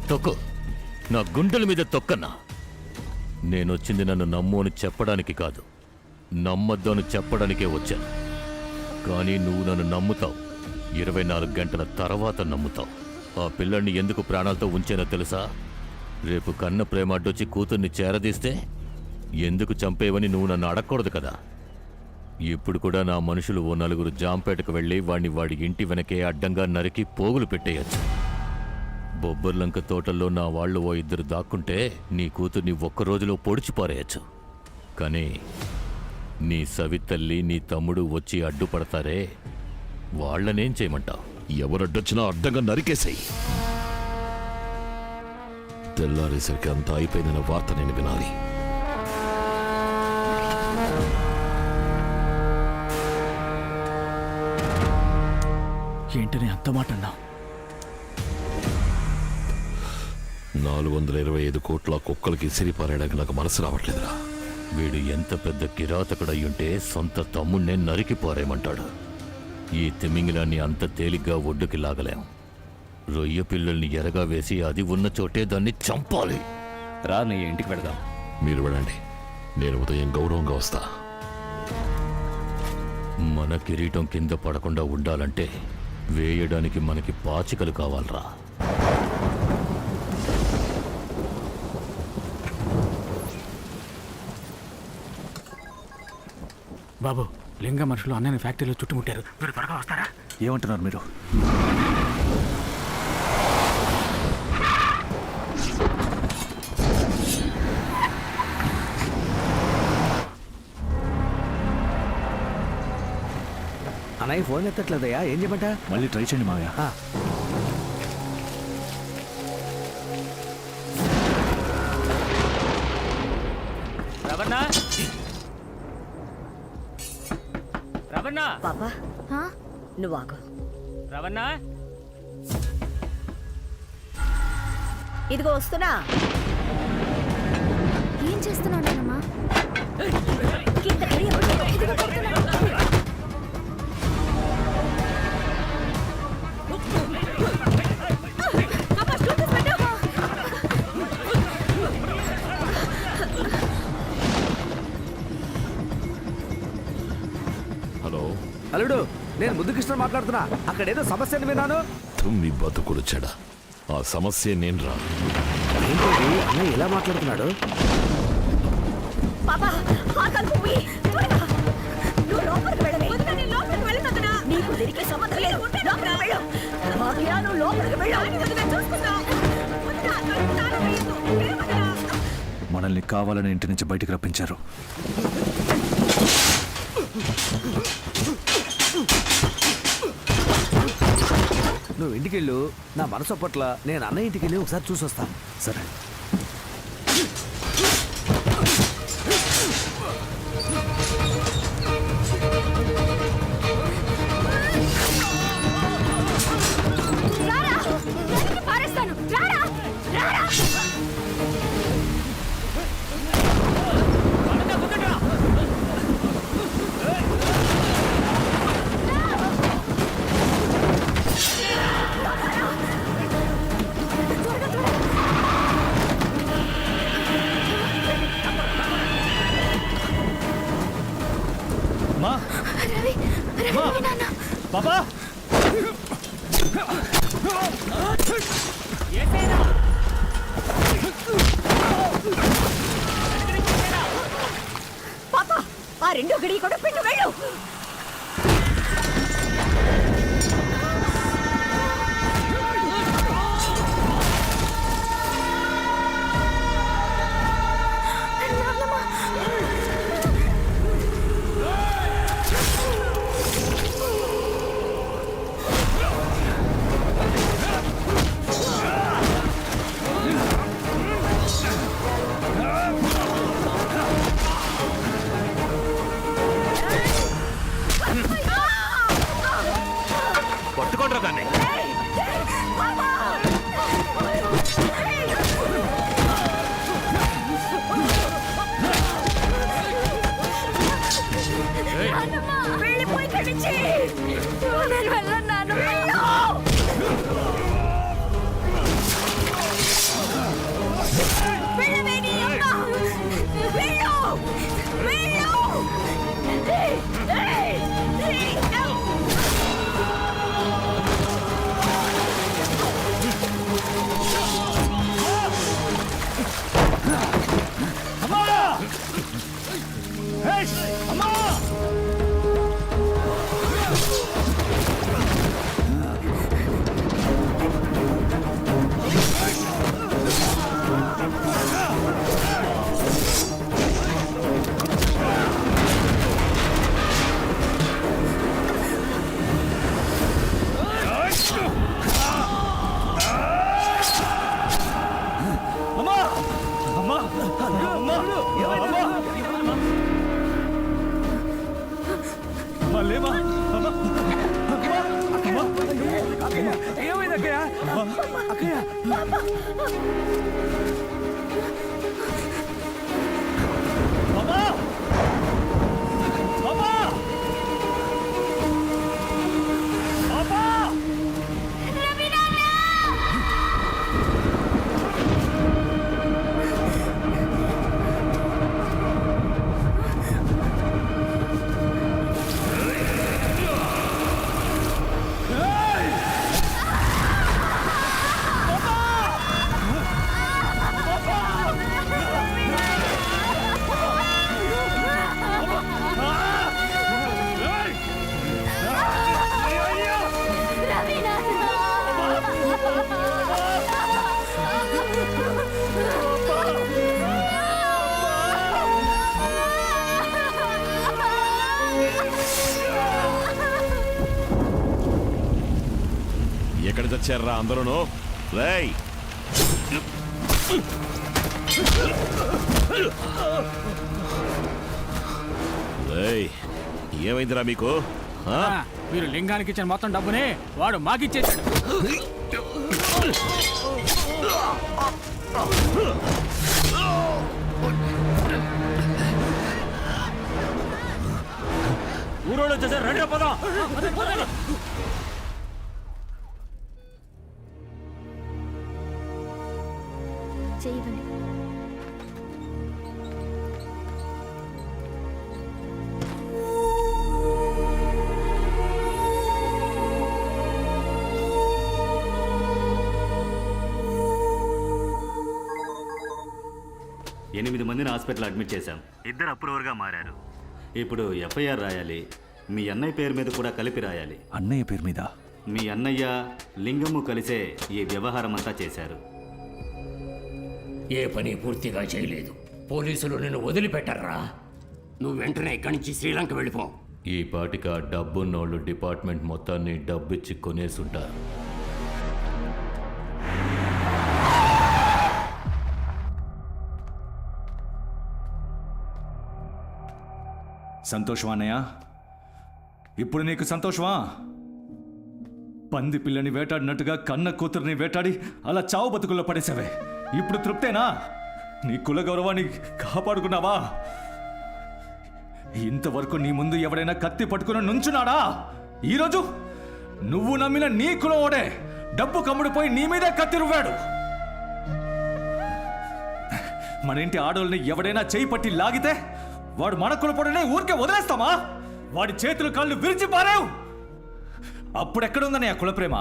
తొక్కు, నా గుండెల మీద తొక్కన్నా. నేనొచ్చింది నన్ను నమ్ము అని చెప్పడానికి కాదు, నమ్మద్దు అని చెప్పడానికే వచ్చాను. కానీ నువ్వు నన్ను నమ్ముతావు, 24 గంటల తర్వాత నమ్ముతావు. ఆ పిల్లల్ని ఎందుకు ప్రాణాలతో ఉంచానో తెలుసా? రేపు కన్న ప్రేమ అడ్డొచ్చి కూతుర్ని చేరదీస్తే ఎందుకు చంపేవని నువ్వు నన్ను అడగకూడదు కదా. ఇప్పుడు కూడా నా మనుషులు ఓ 4 జాంపేటకు వెళ్ళి వాడి ఇంటి వెనకే అడ్డంగా నరికి పోగులు పెట్టేయచ్చు. బొబ్బర్లంక తోటల్లో నా వాళ్ళు ఓ 2 దాక్కుంటే నీ కూతుర్ని ఒక్కరోజులో పొడిచిపారేయచ్చు. కానీ నీ సవితల్లి, నీ తమ్ముడు వచ్చి అడ్డుపడతారే, వాళ్లనేం చేయమంటావు? ఎవరడ్డొచ్చినా అడ్డంగా నరికేసాయి. తెల్లారేసరికి అంతా అయిపోయిందన్న వార్త నేను వినాలి. ఏంటని అంత మాట అన్నా? 425 కోట్ల కుక్కలకి సిరిపారేయడానికి నాకు మనసు రావట్లేదురా. వీడు ఎంత పెద్ద కిరాతకుడయ్యుంటే సొంత తమ్ముణ్ణే నరికి పారేయమంటాడు. ఈ తిమింగిలాన్ని అంత తేలిగ్గా ఒడ్డుకి లాగలేం. రొయ్య పిల్లల్ని ఎరగా వేసి అది ఉన్న చోటే దాన్ని చంపాలి. రా, నీ ఇంటికి వెళదాం. మీరు వెళ్ళండి, నేను ఉదయం గౌరవంగా వస్తా. మన కిరీటం కింద పడకుండా ఉండాలంటే వేయడానికి మనకి పాచికలు కావాలరా. బాబు, లింగ మనుషులు అన్నయ్య ఫ్యాక్టరీలో చుట్టుముట్టారు. మీరు త్వరగా వస్తారా? ఏమంటున్నారు మీరు? అన్నయ్య ఫోన్ ఎత్తట్లేదయ్యా, ఏం చేయమంటా? మళ్ళీ ట్రై చేయండి మావయ్య. పాపా, నువ్వు ఆగు. ఇదిగో వస్తున్నా. ఏం చేస్తున్నాడమ్మా? హలో అల్లుడు, నేను ముద్దుకృష్ణ మాట్లాడుతున్నా. అక్కడేదో సమస్యని విన్నాను. మీ బతుకులు చెడ, ఆ సమస్య నేను రా. ఏంటి అన్నయ్య ఎలా మాట్లాడుతున్నాడు? పాపా, ఆ తలుపు మూయి. త్వరగా. నువ్వు లోపలికి వెళ్ళవే. నీకు దీనికి సంబంధం లేదు. లోపలికి వెళ్ళు. భాగ్య, నువ్వు లోపలికి వెళ్ళు. మనల్ని కావాలని ఇంటి నుంచి బయటికి రప్పించారు. నువ్వు ఇంటికెళ్ళు, నా మనసు పట్ల నేను అన్నయ్య ఇంటికి వెళ్ళి ఒకసారి చూసి వస్తాను. సరే. బాబా, పాపా, ఆ 2 గడి కూడా పెట్టు. వెళ్ళు. పట్టుకోండి దాన్ని. వెళ్ళిపోయి కడిచి. ప్రేమ ఏమైంది అక్కయ్య అక్కయ్య ఎక్కడ చచ్చారా అందరూను? రేయ్ రేయ్ ఏమైందిరా మీకు? ఆ? మీరు లింగానికి ఇచ్చిన మొత్తం డబ్బుని వాడు మాకిచ్చేసాడు. ఊరోళ్ళు వచ్చేసారు, రండి పదం. చేయవండి. 8 మందిని హాస్పిటల్ అడ్మిట్ చేశాం. 2 అప్రూవర్గా మారారు. ఇప్పుడు ఎఫ్ఐఆర్ రాయాలి. మీ అన్నయ్య పేరు మీద కూడా కలిపి రాయాలి. అన్నయ్య పేరు మీద? మీ అన్నయ్య లింగము కలిసే ఈ వ్యవహారం అంతా చేశారు. ఏ పని పూర్తిగా చేయలేదు. పోలీసులు నిన్ను వదిలిపెట్టర్రా. నువ్వు వెంటనే ఇక్కడి నుంచి శ్రీలంక వెళ్ళిపో. ఈ పాటికి ఆ డబ్బున్నోళ్ళు డిపార్ట్మెంట్ మొత్తాన్ని డబ్బిచ్చి కొనేసుంటారు. సంతోషమా అన్నయ్య? ఇప్పుడు నీకు సంతోషమా? పంది పిల్లని వేటాడినట్టుగా కన్న కూతుర్ని వేటాడి అలా చావు బతుకుల్లో పడేసావే. ఇప్పుడు తృప్తేనా? నీ కుల గౌరవాన్ని కాపాడుకున్నావా? ఇంతవరకు నీ ముందు ఎవడైనా కత్తి పట్టుకుని నుంచున్నాడా? ఈరోజు నువ్వు నమ్మిన నీ కులం ఓడే డబ్బు కమ్ముడిపోయి నీ మీదే కత్తి రువ్వాడు. మన ఇంటి ఆడోళ్ళని ఎవడైనా చేయి పట్టి లాగితే వాడు మన కులపొడనే ఊరికే వదిలేస్తామా? వాడి చేతులు కాళ్ళు విరిచి పారావు. అప్పుడెక్కడుందని ఆ కులప్రేమ?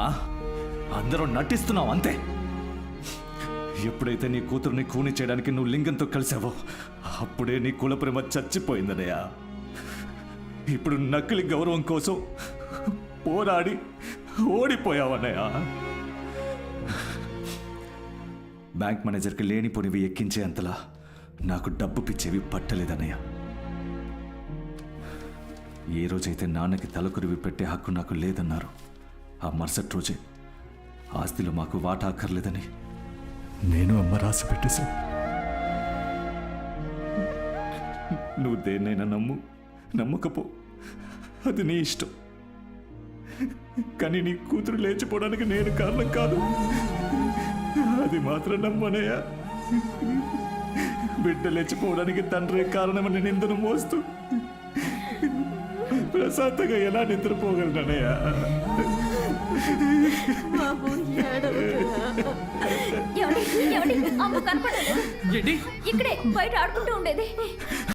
అందరూ నటిస్తున్నావు అంతే. ఎప్పుడైతే నీ కూతుర్ని కూని చేయడానికి నువ్వు లింగంతో కలిసావో అప్పుడే నీ కులప్రేమ చచ్చిపోయిందనయ్యా. ఇప్పుడు నకిలీ గౌరవం కోసం పోరాడి ఓడిపోయావన్నయ్యా. బ్యాంక్ మేనేజర్కి లేనిపోనివి ఎక్కించే అంతలా నాకు డబ్బు పిచ్చేవి పట్టలేదన్నయ్య. ఏ రోజైతే నాన్నకి తలకురివి పెట్టే హక్కు నాకు లేదన్నారు ఆ మరుసటి రోజే ఆస్తిలో మాకు వాటా అక్కర్లేదని నేను అమ్మ రాసి పెట్టేశా. నువ్వు దేన్నైనా నమ్ము, నమ్మకపో, అది నీ ఇష్టం. కానీ నీ కూతురు లేచిపోవడానికి నేను కారణం కాదు. అది మాత్రం నమ్మనయ్యా. బిడ్డ లేచిపోవడానికి తండ్రి కారణమని నిందను మోస్తూ ప్రశాంతంగా ఎలా నిద్రపోగలనయ్యా? అమ్మ కనపడదు. ఇక్కడే బయట ఆడుకుంటూ ఉండేది.